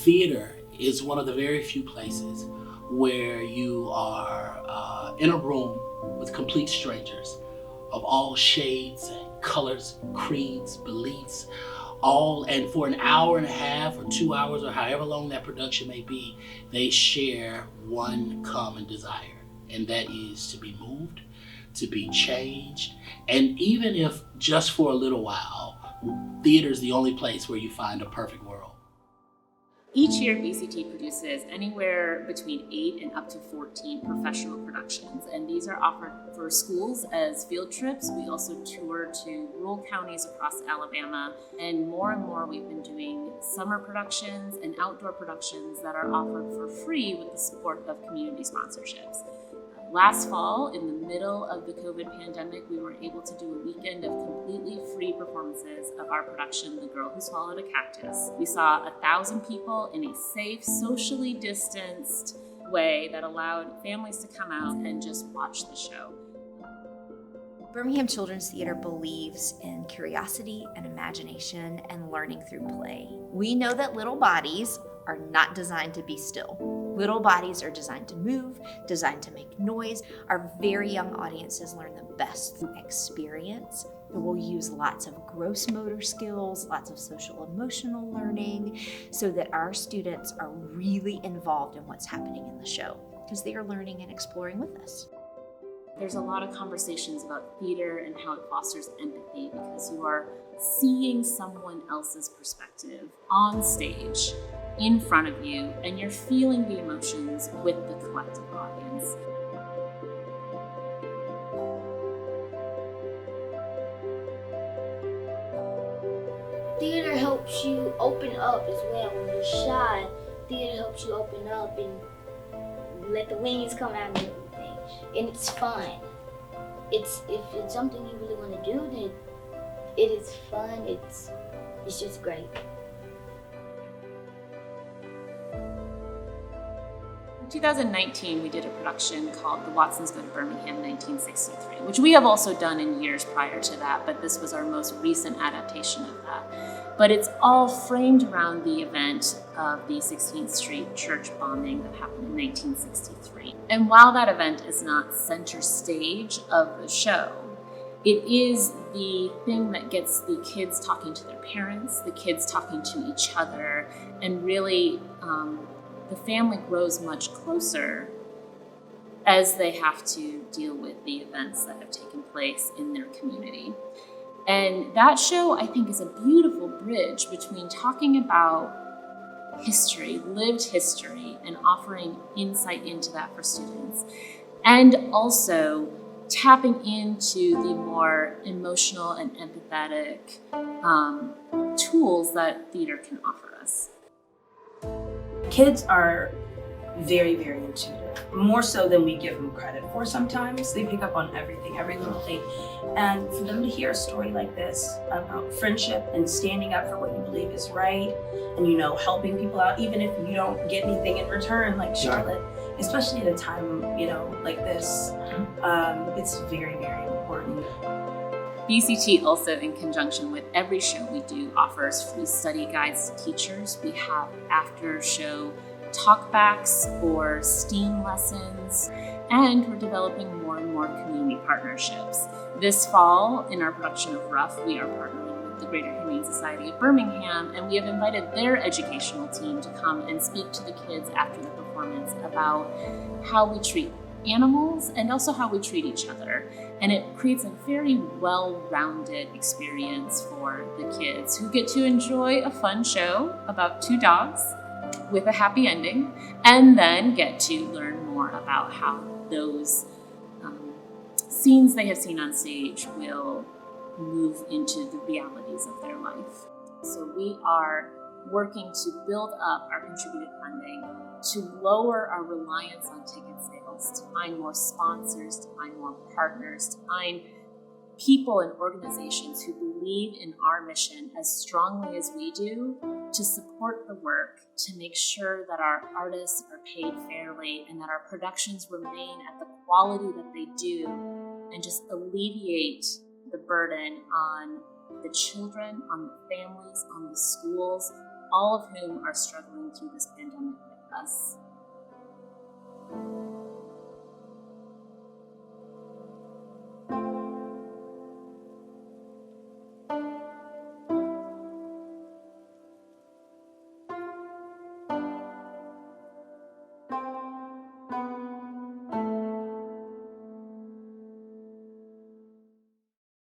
theater is one of the very few places where you are in a room with complete strangers of all shades and colors, creeds, beliefs, all, and for an hour and a half or 2 hours or however long that production may be, they share one common desire, and that is to be moved, to be changed, and even if just for a little while, theater is the only place where you find a perfect world. Each year, BCT produces anywhere between 8 and up to 14 professional productions, and these are offered for schools as field trips. We also tour to rural counties across Alabama, and more we've been doing summer productions and outdoor productions that are offered for free with the support of community sponsorships. Last fall, in the middle of the COVID pandemic, we were able to do a weekend of completely free performances of our production, The Girl Who Swallowed a Cactus. We saw 1,000 people in a safe, socially distanced way that allowed families to come out and just watch the show. Birmingham Children's Theater believes in curiosity and imagination and learning through play. We know that little bodies are not designed to be still. Little bodies are designed to move, designed to make noise. Our very young audiences learn the best through experience. We'll use lots of gross motor skills, lots of social emotional learning, so that our students are really involved in what's happening in the show, because they are learning and exploring with us. There's a lot of conversations about theater and how it fosters empathy, because you are seeing someone else's perspective on stage in front of you, and you're feeling the emotions with the collective audience. Theater helps you open up as well. When you're shy, theater helps you open up and let the wings come out and everything. And it's fun. If it's something you really want to do, then it is fun. It's just great. In 2019, we did a production called The Watsons Go to Birmingham 1963, which we have also done in years prior to that, but this was our most recent adaptation of that. But it's all framed around the event of the 16th Street church bombing that happened in 1963. And while that event is not center stage of the show, it is the thing that gets the kids talking to their parents, the kids talking to each other, and really the family grows much closer as they have to deal with the events that have taken place in their community. And that show, I think, is a beautiful bridge between talking about history, lived history, and offering insight into that for students, and also tapping into the more emotional and empathetic tools that theater can offer us. Kids are very, very intuitive, more so than we give them credit for sometimes. They pick up on everything, every little thing. And for them to hear a story like this about friendship and standing up for what you believe is right, and helping people out, even if you don't get anything in return, like Charlotte, especially at a time, like this, it's very, very important. BCT also, in conjunction with every show we do, offers free study guides to teachers. We have after-show talkbacks or STEAM lessons, and we're developing more and more community partnerships. This fall, in our production of Rough, we are partnering with the Greater Humane Society of Birmingham, and we have invited their educational team to come and speak to the kids after the performance about how we treat animals and also how we treat each other. And it creates a very well-rounded experience for the kids, who get to enjoy a fun show about 2 dogs with a happy ending, and then get to learn more about how those scenes they have seen on stage will move into the realities of their life. So we are working to build up our contributed funding, to lower our reliance on ticket sales, to find more sponsors, to find more partners, to find people and organizations who believe in our mission as strongly as we do, to support the work, to make sure that our artists are paid fairly and that our productions remain at the quality that they do, and just alleviate the burden on the children, on the families, on the schools all of whom are struggling through this pandemic with us.